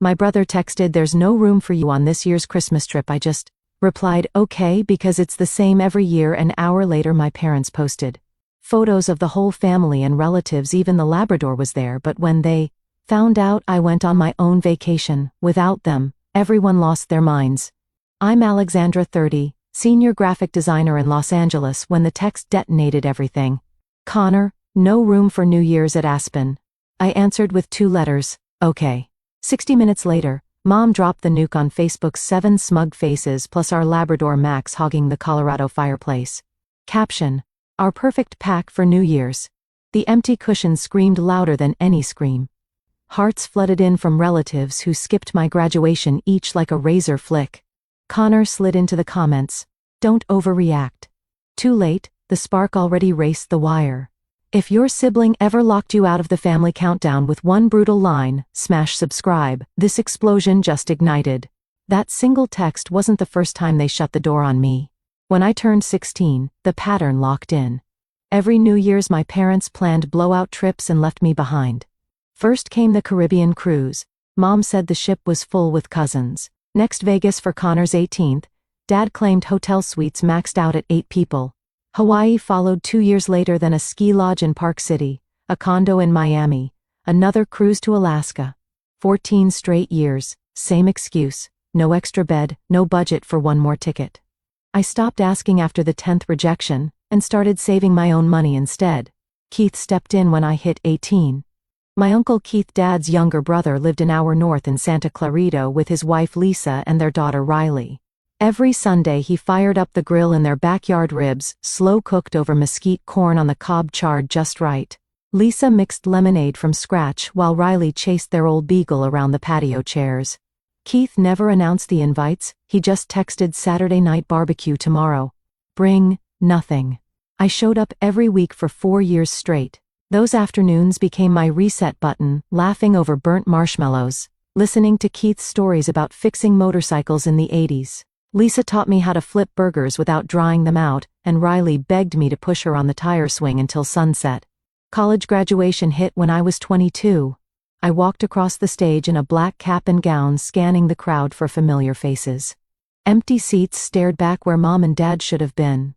My brother texted, "There's no room for you on this year's Christmas trip." I just replied, "Okay, because it's the same every year." An hour later my parents posted photos of the whole family and relatives, even the Labrador was there, but when they found out I went on my own vacation without them, everyone lost their minds. I'm Alexandra, 30, senior graphic designer in Los Angeles, when the text detonated everything. "Connor, no room for New Year's at Aspen." I answered with 2 letters, "Okay." 60 minutes later, Mom dropped the nuke on Facebook's 7 smug faces plus our Labrador Max hogging the Colorado fireplace. Caption: "Our perfect pack for New Year's." The empty cushion screamed louder than any scream. Hearts flooded in from relatives who skipped my graduation, each like a razor flick. Connor slid into the comments, "Don't overreact." Too late, the spark already raced the wire. If your sibling ever locked you out of the family countdown with one brutal line, "Smash subscribe," this explosion just ignited. That single text wasn't the first time they shut the door on me. When I turned 16, the pattern locked in. Every New Year's my parents planned blowout trips and left me behind. First came the Caribbean cruise. Mom said the ship was full with cousins. Next, Vegas for Connor's 18th. Dad claimed hotel suites maxed out at 8 people. Hawaii followed 2 years later, then a ski lodge in Park City, a condo in Miami, another cruise to Alaska. 14 straight years, same excuse, no extra bed, no budget for one more ticket. I stopped asking after the 10th rejection, and started saving my own money instead. Keith stepped in when I hit 18. My Uncle Keith, Dad's younger brother, lived an hour north in Santa Clarita with his wife Lisa and their daughter Riley. Every Sunday he fired up the grill in their backyard, ribs, slow cooked over mesquite corn on the cob, charred just right. Lisa mixed lemonade from scratch while Riley chased their old beagle around the patio chairs. Keith never announced the invites, he just texted, "Saturday night barbecue tomorrow." Bring nothing. I showed up every week for 4 years straight. Those afternoons became my reset button, laughing over burnt marshmallows, listening to Keith's stories about fixing motorcycles in the 80s. Lisa taught me how to flip burgers without drying them out, and Riley begged me to push her on the tire swing until sunset. College graduation hit when I was 22. I walked across the stage in a black cap and gown, scanning the crowd for familiar faces. Empty seats stared back where Mom and Dad should have been.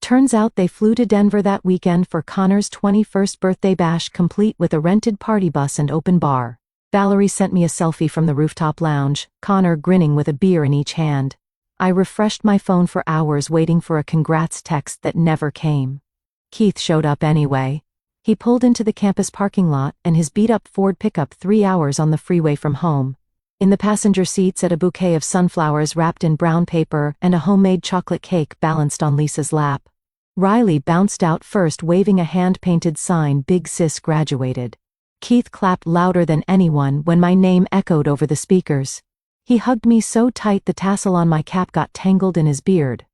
Turns out they flew to Denver that weekend for Connor's 21st birthday bash, complete with a rented party bus and open bar. Valerie sent me a selfie from the rooftop lounge, Connor grinning with a beer in each hand. I refreshed my phone for hours waiting for a congrats text that never came. Keith showed up anyway. He pulled into the campus parking lot and his beat-up Ford pickup 3 hours on the freeway from home. In the passenger seat sat a bouquet of sunflowers wrapped in brown paper and a homemade chocolate cake balanced on Lisa's lap. Riley bounced out first, waving a hand-painted sign, "Big Sis graduated." Keith clapped louder than anyone when my name echoed over the speakers. He hugged me so tight the tassel on my cap got tangled in his beard.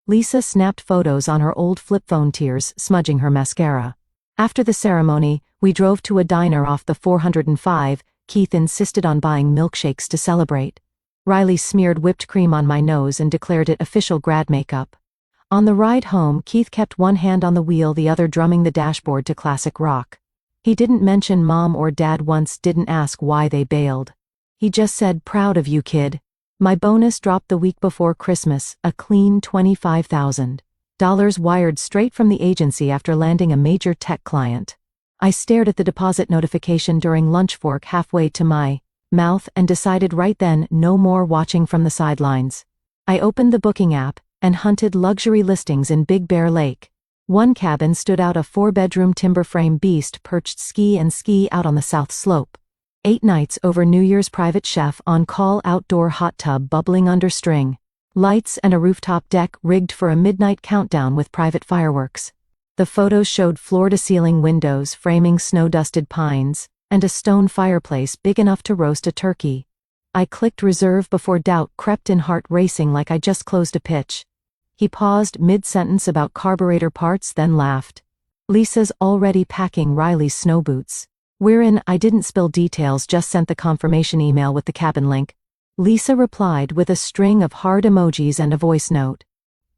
Lisa snapped photos on her old flip phone, tears smudging her mascara. After the ceremony, we drove to a diner off the 405. Keith insisted on buying milkshakes to celebrate. Riley smeared whipped cream on my nose and declared it official grad makeup. On the ride home, Keith kept one hand on the wheel, the other drumming the dashboard to classic rock. He didn't mention Mom or Dad once, didn't ask why they bailed. He just said, "Proud of you, kid." My bonus dropped the week before Christmas, a clean $25,000 wired straight from the agency after landing a major tech client. I stared at the deposit notification during lunch, fork halfway to my mouth, and decided right then, no more watching from the sidelines. I opened the booking app and hunted luxury listings in Big Bear Lake. One cabin stood out, a 4-bedroom timber frame beast perched ski out on the south slope. 8 nights over New Year's, private chef on call, outdoor hot tub bubbling under string lights, and a rooftop deck rigged for a midnight countdown with private fireworks. The photos showed floor-to-ceiling windows framing snow-dusted pines, and a stone fireplace big enough to roast a turkey. I clicked reserve before doubt crept in, heart racing like I just closed a pitch. He paused mid-sentence about carburetor parts, then laughed. "Lisa's already packing Riley's snow boots." "We're in." I didn't spill details, just sent the confirmation email with the cabin link. Lisa replied with a string of heart emojis and a voice note.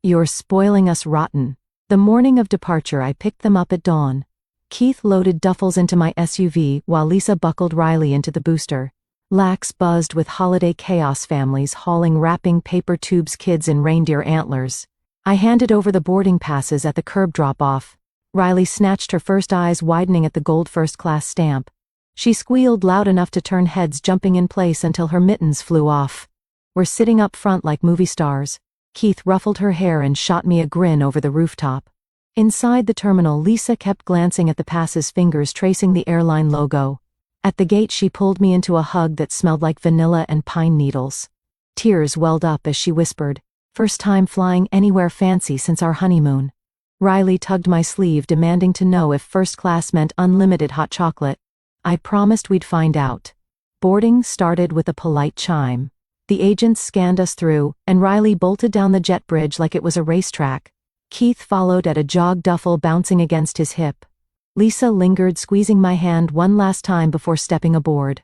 "You're spoiling us rotten." The morning of departure, I picked them up at dawn. Keith loaded duffels into my SUV while Lisa buckled Riley into the booster. Lax buzzed with holiday chaos, families hauling wrapping paper tubes, kids in reindeer antlers. I handed over the boarding passes at the curb drop-off. Riley snatched her first, eyes widening at the gold first-class stamp. She squealed loud enough to turn heads, jumping in place until her mittens flew off. We're sitting up front like movie stars. Keith ruffled her hair and shot me a grin over the rooftop. Inside the terminal, Lisa kept glancing at the passes, fingers tracing the airline logo. At the gate, she pulled me into a hug that smelled like vanilla and pine needles. Tears welled up as she whispered, "First time flying anywhere fancy since our honeymoon." Riley tugged my sleeve, demanding to know if first class meant unlimited hot chocolate. I promised we'd find out. Boarding started with a polite chime. The agents scanned us through, and Riley bolted down the jet bridge like it was a racetrack. Keith followed at a jog, duffel bouncing against his hip. Lisa lingered, squeezing my hand one last time before stepping aboard.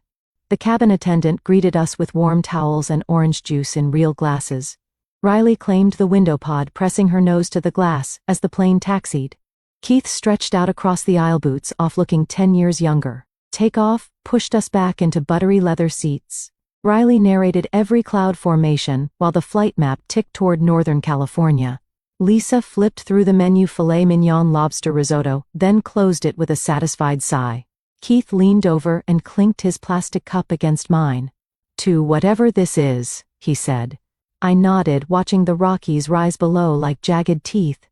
The cabin attendant greeted us with warm towels and orange juice in real glasses. Riley claimed the window pod, pressing her nose to the glass as the plane taxied. Keith stretched out across the aisle, boots off, looking 10 years younger. Takeoff pushed us back into buttery leather seats. Riley narrated every cloud formation while the flight map ticked toward Northern California. Lisa flipped through the menu: filet mignon, lobster risotto, then closed it with a satisfied sigh. Keith leaned over and clinked his plastic cup against mine. "To whatever this is," he said. I nodded, watching the Rockies rise below like jagged teeth.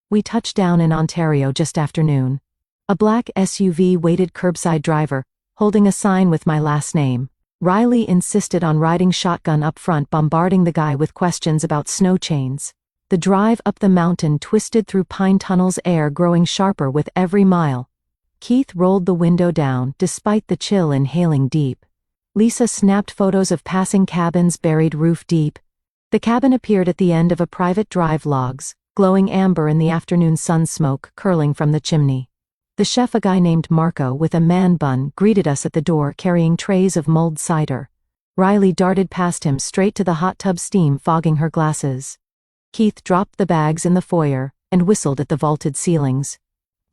We touched down in Ontario just after noon. A black SUV waited curbside, driver holding a sign with my last name. Riley insisted on riding shotgun up front, bombarding the guy with questions about snow chains. The drive up the mountain twisted through pine tunnels, air growing sharper with every mile. Keith rolled the window down, despite the chill, inhaling deep. Lisa snapped photos of passing cabins buried roof deep. The cabin appeared at the end of a private drive, logs glowing amber in the afternoon sun, smoke curling from the chimney. The chef, a guy named Marco with a man bun, greeted us at the door, carrying trays of mulled cider. Riley darted past him, straight to the hot tub, steam fogging her glasses. Keith dropped the bags in the foyer and whistled at the vaulted ceilings.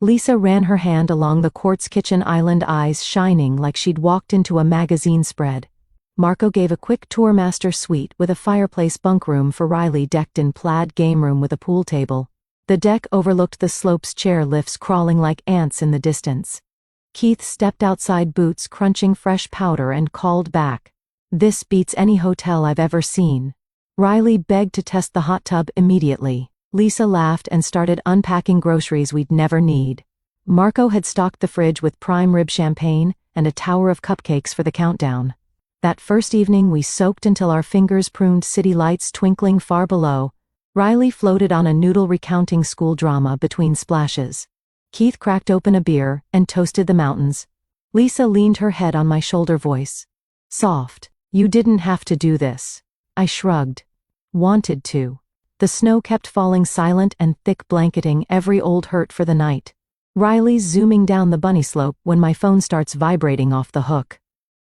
Lisa ran her hand along the quartz kitchen island, eyes shining like she'd walked into a magazine spread. Marco gave a quick tour: master suite with a fireplace, bunk room for Riley decked in plaid, game room with a pool table. The deck overlooked the slopes, chair lifts crawling like ants in the distance. Keith stepped outside, boots crunching fresh powder, and called back, "This beats any hotel I've ever seen." Riley begged to test the hot tub immediately. Lisa laughed and started unpacking groceries we'd never need. Marco had stocked the fridge with prime rib champagne and a tower of cupcakes for the countdown. That first evening we soaked until our fingers pruned, city lights twinkling far below. Riley floated on a noodle, recounting school drama between splashes. Keith cracked open a beer and toasted the mountains. Lisa leaned her head on my shoulder, voice soft. "You didn't have to do this." I shrugged. "Wanted to." The snow kept falling, silent and thick, blanketing every old hurt for the night. Riley's zooming down the bunny slope when my phone starts vibrating off the hook.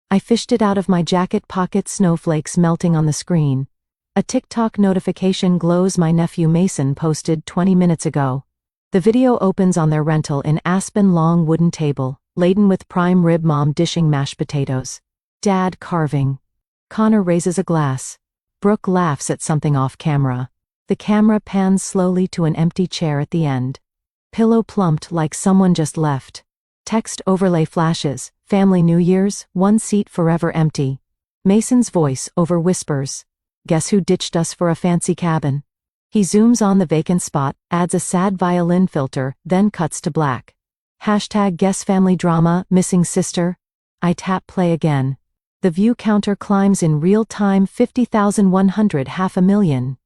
I fished it out of my jacket pocket, snowflakes melting on the screen. A TikTok notification glows: my nephew Mason posted 20 minutes ago. The video opens on their rental in Aspen, long wooden table, laden with prime rib, mom dishing mashed potatoes. Dad carving. Connor raises a glass. Brooke laughs at something off camera. The camera pans slowly to an empty chair at the end. Pillow plumped like someone just left. Text overlay flashes: family New Year's, one seat forever empty. Mason's voice over whispers: "Guess who ditched us for a fancy cabin?" He zooms on the vacant spot, adds a sad violin filter, then cuts to black. Hashtag guess family drama, missing sister. I tap play again. The view counter climbs in real time: 50,100, 500,000.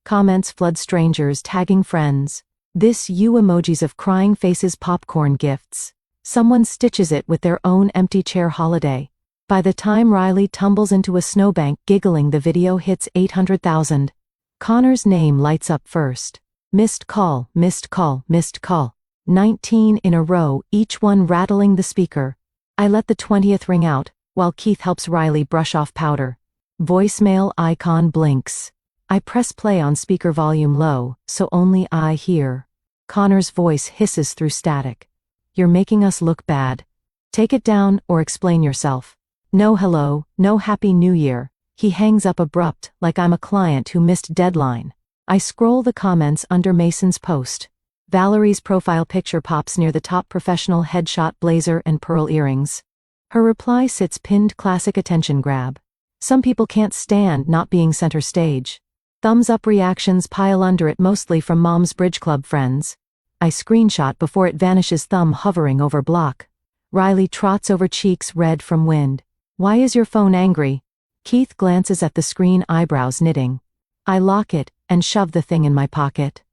Comments flood, strangers tagging friends. This you emojis of crying faces, popcorn gifts. Someone stitches it with their own empty chair holiday. By the time Riley tumbles into a snowbank giggling, the video hits 800,000. Connor's name lights up first. Missed call, missed call, missed call. 19 in a row, each one rattling the speaker. I let the 20th ring out, while Keith helps Riley brush off powder. Voicemail icon blinks. I press play on speaker, volume low, so only I hear. Connor's voice hisses through static. "You're making us look bad. Take it down or explain yourself." No hello, no happy new year. He hangs up abrupt, like I'm a client who missed deadline. I scroll the comments under Mason's post. Valerie's profile picture pops near the top: professional headshot, blazer and pearl earrings. Her reply sits pinned: classic attention grab. Some people can't stand not being center stage. Thumbs up reactions pile under it, mostly from Mom's Bridge Club friends. I screenshot before it vanishes, thumb hovering over block. Riley trots over, cheeks red from wind. Why is your phone angry? Keith glances at the screen, eyebrows knitting. I lock it and shove the thing in my pocket.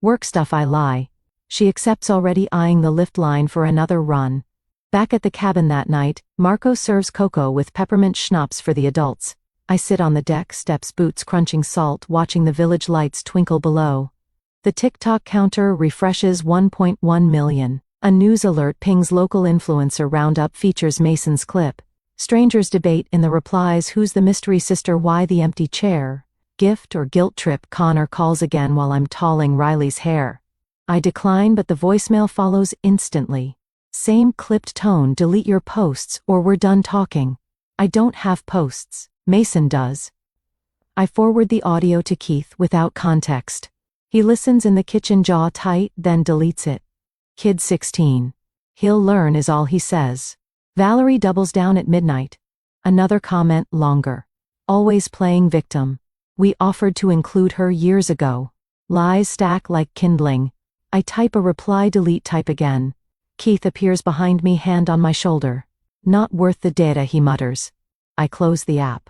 Work stuff, I lie. She accepts, already eyeing the lift line for another run. Back at the cabin that night, Marco serves cocoa with peppermint schnapps for the adults. I sit on the deck steps, boots crunching salt, watching the village lights twinkle below. The TikTok counter refreshes: 1.1 million. A news alert pings: local influencer roundup features Mason's clip. Strangers debate in the replies: who's the mystery sister, why the empty chair? Gift or guilt trip? Connor calls again while I'm tolling Riley's hair. I decline, but the voicemail follows instantly. Same clipped tone: delete your posts or we're done talking. I don't have posts. Mason does. I forward the audio to Keith without context. He listens in the kitchen, jaw tight, then deletes it. Kid 16. He'll learn is all he says. Valerie doubles down at midnight. Another comment, longer. Always playing victim. We offered to include her years ago. Lies stack like kindling. I type a reply, delete, type again. Keith appears behind me, hand on my shoulder. Not worth the data, he mutters. I close the app.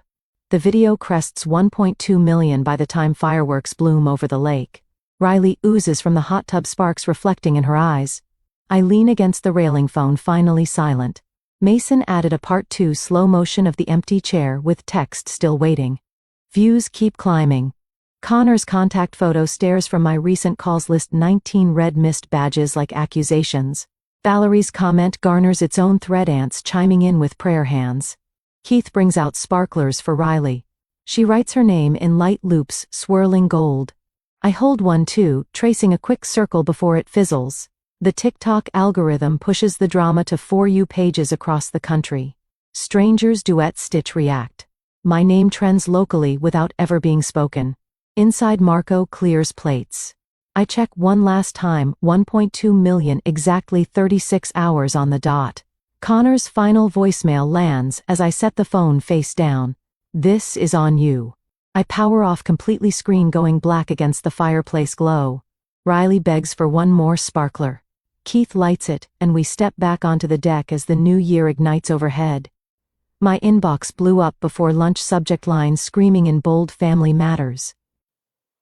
The video crests 1.2 million by the time fireworks bloom over the lake. Riley oozes from the hot tub, sparks reflecting in her eyes. I lean against the railing, phone finally silent. Mason added a part 2 slow motion of the empty chair with text still waiting. Views keep climbing. Connor's contact photo stares from my recent calls list: 19 red mist badges like accusations. Valerie's comment garners its own thread, ants chiming in with prayer hands. Keith brings out sparklers for Riley. She writes her name in light loops, swirling gold. I hold one too, tracing a quick circle before it fizzles. The TikTok algorithm pushes the drama to For You pages across the country. Strangers duet stitch react. My name trends locally without ever being spoken. Inside, Marco clears plates. I check one last time: 1.2 million, exactly 36 hours on the dot. Connor's final voicemail lands as I set the phone face down. This is on you. I power off completely, screen going black against the fireplace glow. Riley begs for one more sparkler. Keith lights it, and we step back onto the deck as the new year ignites overhead. My inbox blew up before lunch, subject line screaming in bold: family matters.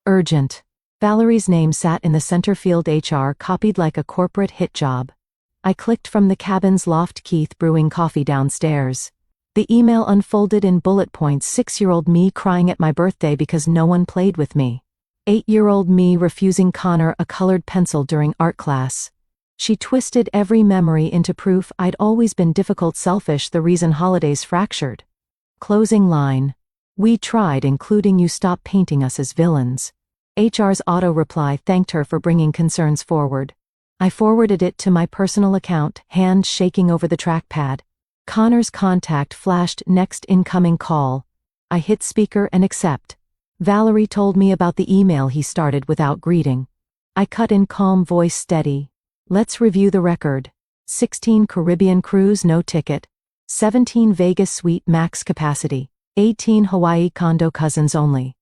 Urgent. Valerie's name sat in the center field, HR copied like a corporate hit job. I clicked from the cabin's loft, Keith brewing coffee downstairs. The email unfolded in bullet points: 6-year-old me crying at my birthday because no one played with me. 8-year-old me refusing Connor a colored pencil during art class. She twisted every memory into proof I'd always been difficult, selfish, the reason holidays fractured. Closing line. We tried including you, stop painting us as villains. HR's auto reply thanked her for bringing concerns forward. I forwarded it to my personal account, hand shaking over the trackpad. Connor's contact flashed: next incoming call. I hit speaker and accept. Valerie told me about the email he started without greeting. I cut in, calm voice steady. Let's review the record. 16 Caribbean cruise, no ticket. 17 Vegas suite, max capacity. 18 Hawaii condo, cousins only.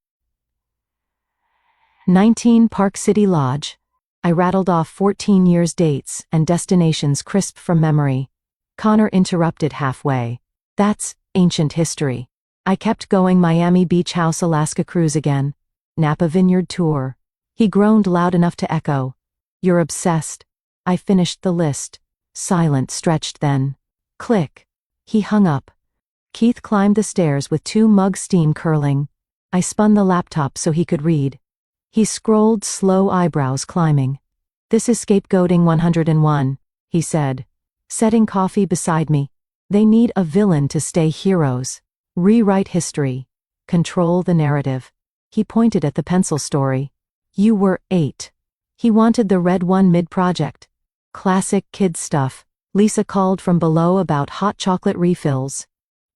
19 Park City Lodge. I rattled off 14 years, dates, and destinations crisp from memory. Connor interrupted halfway. That's ancient history. I kept going: Miami Beach House, Alaska cruise again. Napa Vineyard tour. He groaned loud enough to echo. You're obsessed. I finished the list. Silent, stretched, then. Click. He hung up. Keith climbed the stairs with 2 mugs, steam curling. I spun the laptop so he could read. He scrolled, slow eyebrows climbing. This is scapegoating 101, he said. Setting coffee beside me. They need a villain to stay heroes. Rewrite history. Control the narrative. He pointed at the pencil story. You were 8. He wanted the red one mid-project. Classic kid stuff. Lisa called from below about hot chocolate refills.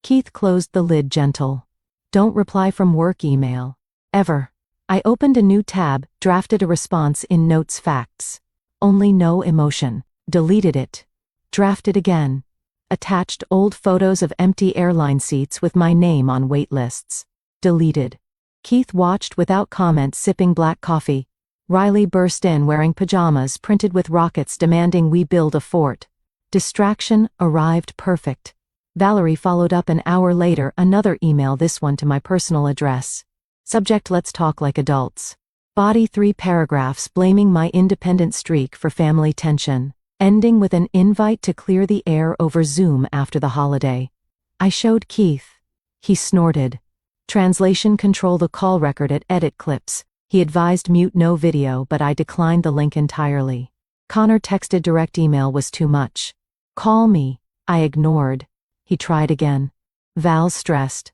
Keith closed the lid gentle. Don't reply from work email. Ever. I opened a new tab, drafted a response in Notes Facts. Only no emotion. Deleted it. Drafted again. Attached old photos of empty airline seats with my name on wait lists. Deleted. Keith watched without comment, sipping black coffee. Riley burst in wearing pajamas printed with rockets demanding we build a fort. Distraction arrived perfect. Valerie followed up an hour later, another email, this one to my personal address. Subject: let's talk like adults. Body: 3 paragraphs blaming my independent streak for family tension, ending with an invite to clear the air over Zoom after the holiday. I showed Keith. He snorted. Translation: control the call record at edit clips. He advised mute no video, but I declined the link entirely. Connor texted direct email was too much. Call me. I ignored. He tried again. Val stressed.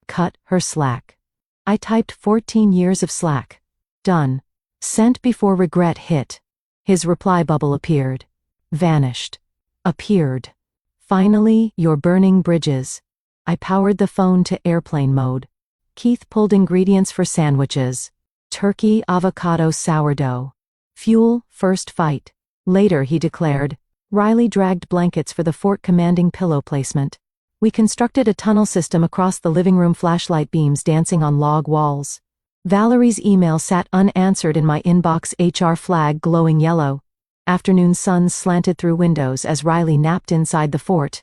Cut her slack. I typed 14 years of slack. Done. Sent before regret hit. His reply bubble appeared. Vanished. Appeared. Finally, you're burning bridges. I powered the phone to airplane mode. Keith pulled ingredients for sandwiches. Turkey, avocado, sourdough. Fuel: first fight. Later, he declared. Riley dragged blankets for the fort, commanding pillow placement. We constructed a tunnel system across the living room, flashlight beams dancing on log walls. Valerie's email sat unanswered in my inbox, HR flag glowing yellow. Afternoon sun slanted through windows as Riley napped inside the fort.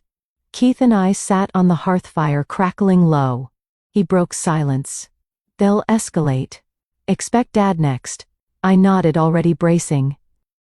Keith and I sat on the hearth fire, crackling low. He broke silence. They'll escalate. Expect Dad next. I nodded, already bracing.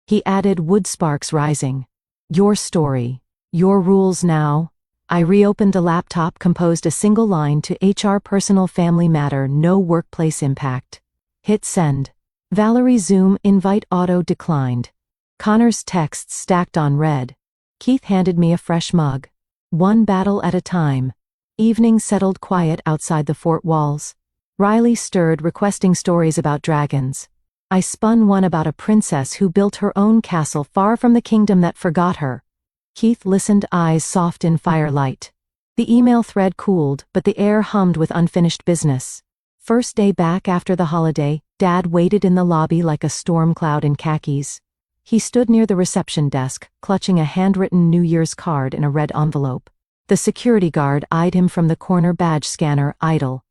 He added, wood sparks rising. Your story. Your rules now. I reopened the laptop, composed a single line to HR: personal family matter, no workplace impact. Hit send. Valerie Zoom invite auto declined. Connor's texts stacked on red. Keith handed me a fresh mug. One battle at a time. Evening settled quiet outside the fort walls. Riley stirred, requesting stories about dragons. I spun one about a princess who built her own castle far from the kingdom that forgot her. Keith listened, eyes soft in firelight. The email thread cooled, but the air hummed with unfinished business. First day back after the holiday, Dad waited in the lobby like a storm cloud in khakis. He stood near the reception desk, clutching a handwritten New Year's card in a red envelope. The security guard eyed him from the corner, badge scanner idle.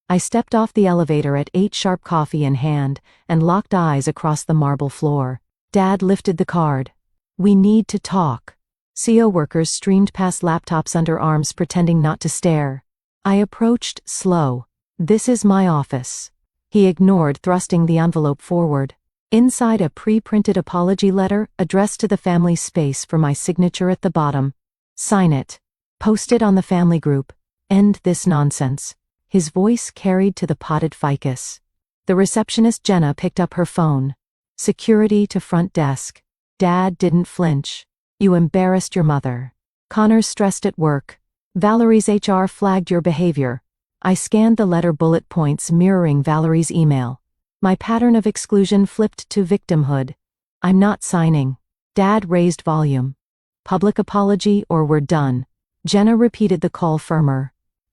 I stepped off the elevator at 8 sharp, coffee in hand, and locked eyes across the marble floor. Dad lifted the card. We need to talk. CO workers streamed past, laptops under arms, pretending not to stare. I approached, slow. This is my office. He ignored, thrusting the envelope forward. Inside, a pre-printed apology letter, addressed to the family, space for my signature at the bottom. Sign it. Post it on the family group. End this nonsense. His voice carried to the potted ficus. The receptionist Jenna picked up her phone. Security to front desk. Dad didn't flinch. You embarrassed your mother. Connor's stressed at work. Valerie's HR flagged your behavior. I scanned the letter, bullet points mirroring Valerie's email. My pattern of exclusion flipped to victimhood. I'm not signing. Dad raised volume. Public apology or we're done. Jenna repeated the call firmer.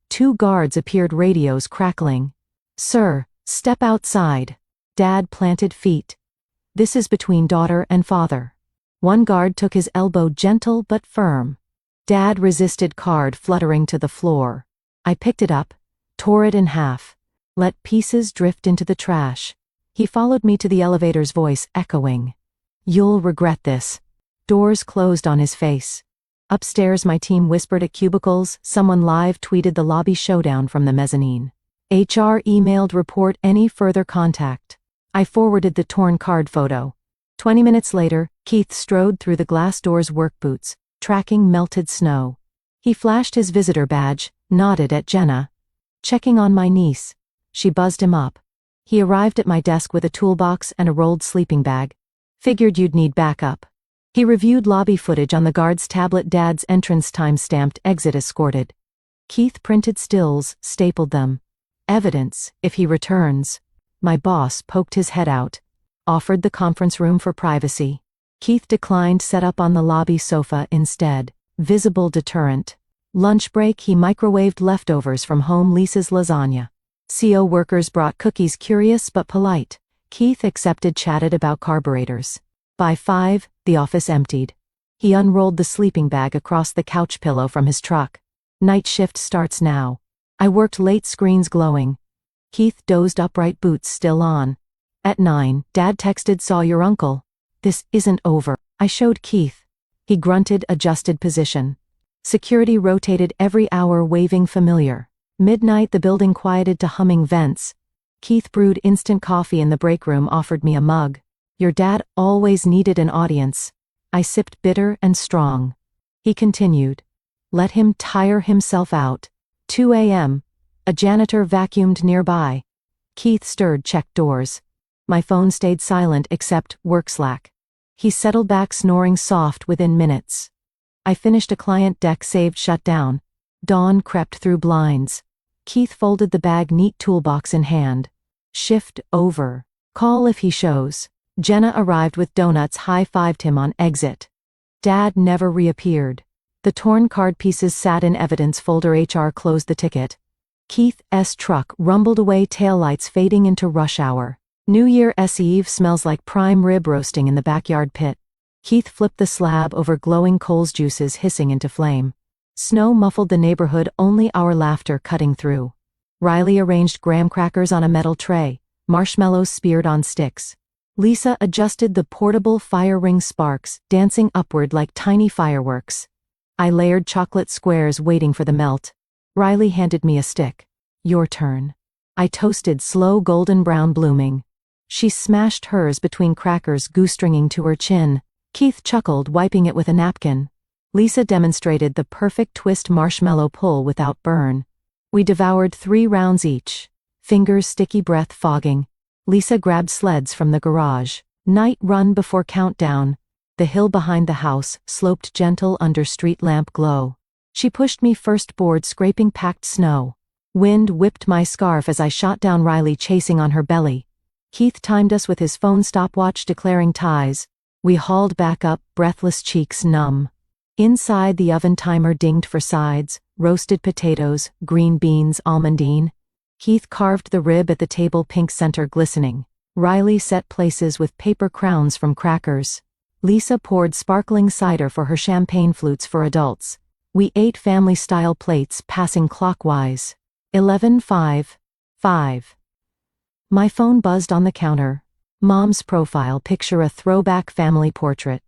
2 guards appeared, radios crackling. Sir, step outside. Dad planted feet. This is between daughter and father. One guard took his elbow, gentle but firm. Dad resisted, card fluttering to the floor. I picked it up, tore it in half. Let pieces drift into the trash. He followed me to the elevator's voice echoing. You'll regret this. Doors closed on his face. Upstairs, my team whispered at cubicles. Someone live tweeted the lobby showdown from the mezzanine. HR emailed, report any further contact. I forwarded the torn card photo. 20 minutes later, Keith strode through the glass door's work boots, tracking melted snow. He flashed his visitor badge, nodded at Jenna. Checking on my niece. She buzzed him up. He arrived at my desk with a toolbox and a rolled sleeping bag. Figured you'd need backup. He reviewed lobby footage on the guard's tablet, Dad's entrance time stamped, exit escorted. Keith printed stills, stapled them. Evidence, if he returns. My boss poked his head out. Offered the conference room for privacy. Keith declined, set up on the lobby sofa instead. Visible deterrent. Lunch break, he microwaved leftovers from home Lisa's lasagna. CO workers brought cookies, curious but polite. Keith accepted, chatted about carburetors. By 5, the office emptied. He unrolled the sleeping bag across the couch pillow from his truck. Night shift starts now. I worked late, screens glowing. Keith dozed, upright, boots still on. At 9, Dad texted, saw your uncle. This isn't over. I showed Keith. He grunted, adjusted position. Security rotated every hour, waving familiar. Midnight, the building quieted to humming vents. Keith brewed instant coffee in the break room, offered me a mug. Your dad always needed an audience. I sipped, bitter and strong. He continued. Let him tire himself out. 2 a.m. A janitor vacuumed nearby. Keith stirred, checked doors. My phone stayed silent except work Slack. He settled back, snoring soft within minutes. I finished a client deck, saved, shut down. Dawn crept through blinds. Keith folded the bag, neat, toolbox in hand. Shift over. Call if he shows. Jenna arrived with donuts, high-fived him on exit. Dad never reappeared. The torn card pieces sat in evidence folder. HR closed the ticket. Keith's truck rumbled away, taillights fading into rush hour. New Year's Eve smells like prime rib roasting in the backyard pit. Keith flipped the slab over, glowing coals, juices hissing into flame. Snow muffled the neighborhood, only our laughter cutting through. Riley arranged graham crackers on a metal tray, marshmallows speared on sticks. Lisa adjusted the portable fire ring, sparks dancing upward like tiny fireworks. I layered chocolate squares, waiting for the melt. Riley handed me a stick. Your turn. I toasted, slow golden brown, blooming. She smashed hers between crackers, goose-stringing to her chin. Keith chuckled, wiping it with a napkin. Lisa demonstrated the perfect twist, marshmallow pull without burn. We devoured 3 rounds each. Fingers sticky, breath fogging. Lisa grabbed sleds from the garage. Night run before countdown. The hill behind the house sloped gentle under street lamp glow. She pushed me first, board scraping packed snow. Wind whipped my scarf as I shot down Riley, chasing on her belly. Keith timed us with his phone stopwatch, declaring ties. We hauled back up, breathless, cheeks numb. Inside, the oven timer dinged for sides, roasted potatoes, green beans, almondine. Keith carved the rib at the table, pink center glistening. Riley set places with paper crowns from crackers. Lisa poured sparkling cider for her, champagne flutes for adults. We ate family-style plates, passing clockwise. 11:05. 5. My phone buzzed on the counter. Mom's profile picture, a throwback family portrait.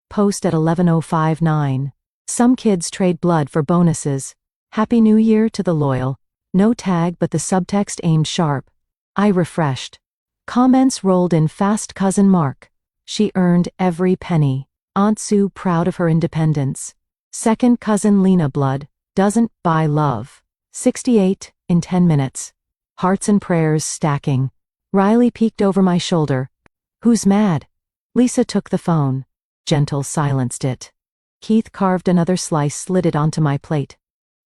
Post at 11:05:9. Some kids trade blood for bonuses. Happy New Year to the loyal. No tag, but the subtext aimed sharp. I refreshed. Comments rolled in fast. Cousin Mark. She earned every penny. Aunt Sue, proud of her independence. Second cousin Lena, blood doesn't buy love. 68 in 10 minutes. Hearts and prayers stacking. Riley peeked over my shoulder. Who's mad? Lisa took the phone. Gentle silenced it. Keith carved another slice, slid it onto my plate.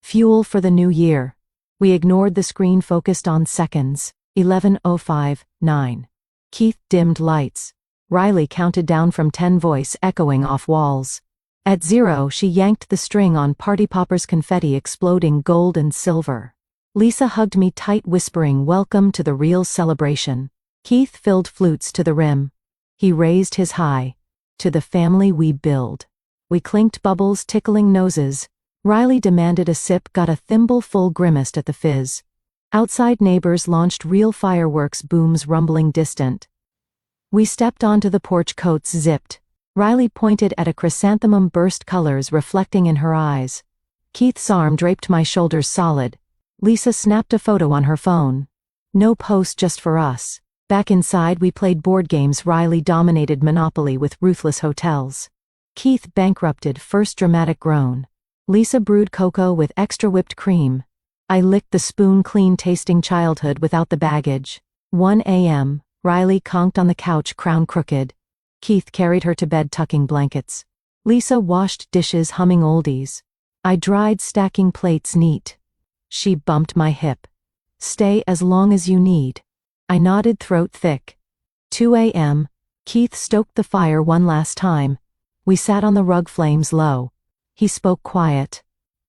Fuel for the new year. We ignored the screen, focused on seconds. 11:05:9. Keith dimmed lights. Riley counted down from 10, voice echoing off walls. At 0, she yanked the string on party poppers, confetti exploding, gold and silver. Lisa hugged me tight, whispering, welcome to the real celebration. Keith filled flutes to the rim. He raised his high. To the family we build. We clinked, bubbles tickling noses. Riley demanded a sip, got a thimbleful, grimaced at the fizz. Outside, neighbors launched real fireworks, booms rumbling distant. We stepped onto the porch, coats zipped. Riley pointed at a chrysanthemum, burst colors reflecting in her eyes. Keith's arm draped my shoulders, solid. Lisa snapped a photo on her phone. No post, just for us. Back inside, we played board games. Riley dominated Monopoly with ruthless hotels. Keith bankrupted, first dramatic groan. Lisa brewed cocoa with extra whipped cream. I licked the spoon clean, tasting childhood without the baggage. 1 a.m. Riley conked on the couch, crown crooked. Keith carried her to bed, tucking blankets. Lisa washed dishes, humming oldies. I dried, stacking plates neat. She bumped my hip. Stay as long as you need. I nodded, throat thick. 2 a.m. Keith stoked the fire one last time. We sat on the rug, flames low. He spoke quiet.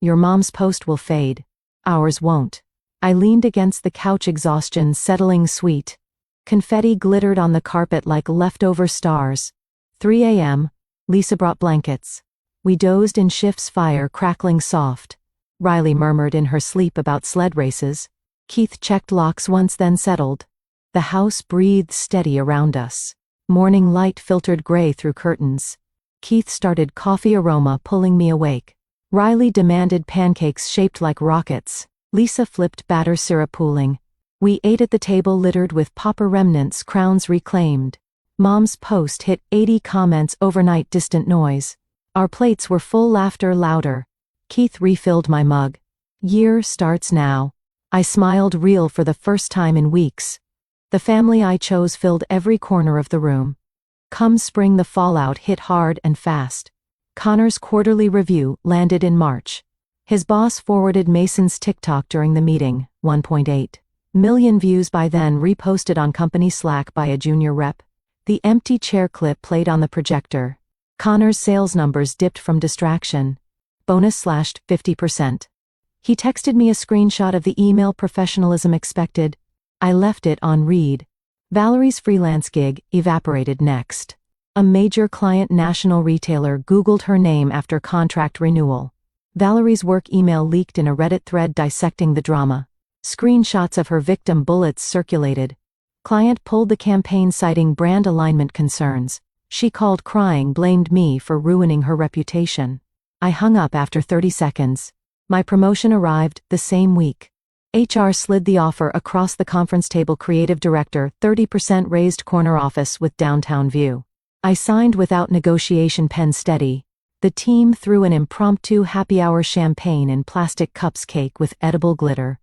Your mom's post will fade. Ours won't. I leaned against the couch, exhaustion settling sweet. Confetti glittered on the carpet like leftover stars. 3 a.m. Lisa brought blankets. We dozed in shifts, fire crackling soft. Riley murmured in her sleep about sled races. Keith checked locks once, then settled. The house breathed steady around us. Morning light filtered gray through curtains. Keith started coffee aroma pulling me awake. Riley demanded pancakes shaped like rockets. Lisa flipped batter syrup pooling. We ate at the table littered with Popper remnants, crowns reclaimed. Mom's post hit 80 comments overnight, distant noise. Our plates were full, laughter louder. Keith refilled my mug. Year starts now. I smiled, real for the first time in weeks. The family I chose filled every corner of the room. Come spring, the fallout hit hard and fast. Connor's quarterly review landed in March. His boss forwarded Mason's TikTok during the meeting, 1.8 million views by then, reposted on company Slack by a junior rep. The empty chair clip played on the projector. Connor's sales numbers dipped from distraction. Bonus slashed 50%. He texted me a screenshot of the email, professionalism expected. I left it on read. Valerie's freelance gig evaporated next. A major client, national retailer, Googled her name after contract renewal. Valerie's work email leaked in a Reddit thread dissecting the drama. Screenshots of her victim bullets circulated. Client pulled the campaign citing brand alignment concerns. She called crying, blamed me for ruining her reputation. I hung up after 30 seconds. My promotion arrived the same week. HR slid the offer across the conference table, creative director, 30% raised, corner office with downtown view. I signed without negotiation, pen steady. The team threw an impromptu happy hour, champagne in plastic cups, cake with edible glitter.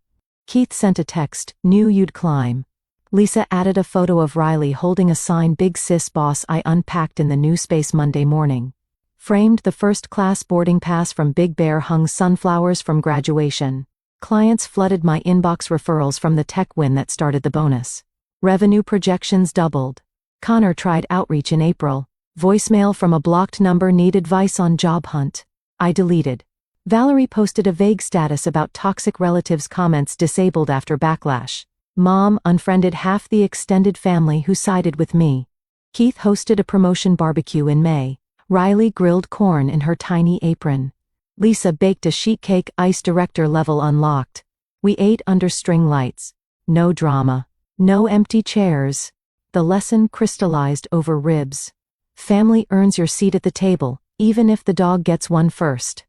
Keith sent a text, knew you'd climb. Lisa added a photo of Riley holding a sign, big sis boss. I unpacked in the new space Monday morning. Framed the first-class boarding pass from Big Bear, hung sunflowers from graduation. Clients flooded my inbox, referrals from the tech win that started the bonus. Revenue projections doubled. Connor tried outreach in April. Voicemail from a blocked number, need advice on job hunt. I deleted. Valerie posted a vague status about toxic relatives, comments disabled after backlash. Mom unfriended half the extended family who sided with me. Keith hosted a promotion barbecue in May. Riley grilled corn in her tiny apron. Lisa baked a sheet cake, ice director level unlocked. We ate under string lights. No drama. No empty chairs. The lesson crystallized over ribs. Family earns your seat at the table, even if the dog gets one first.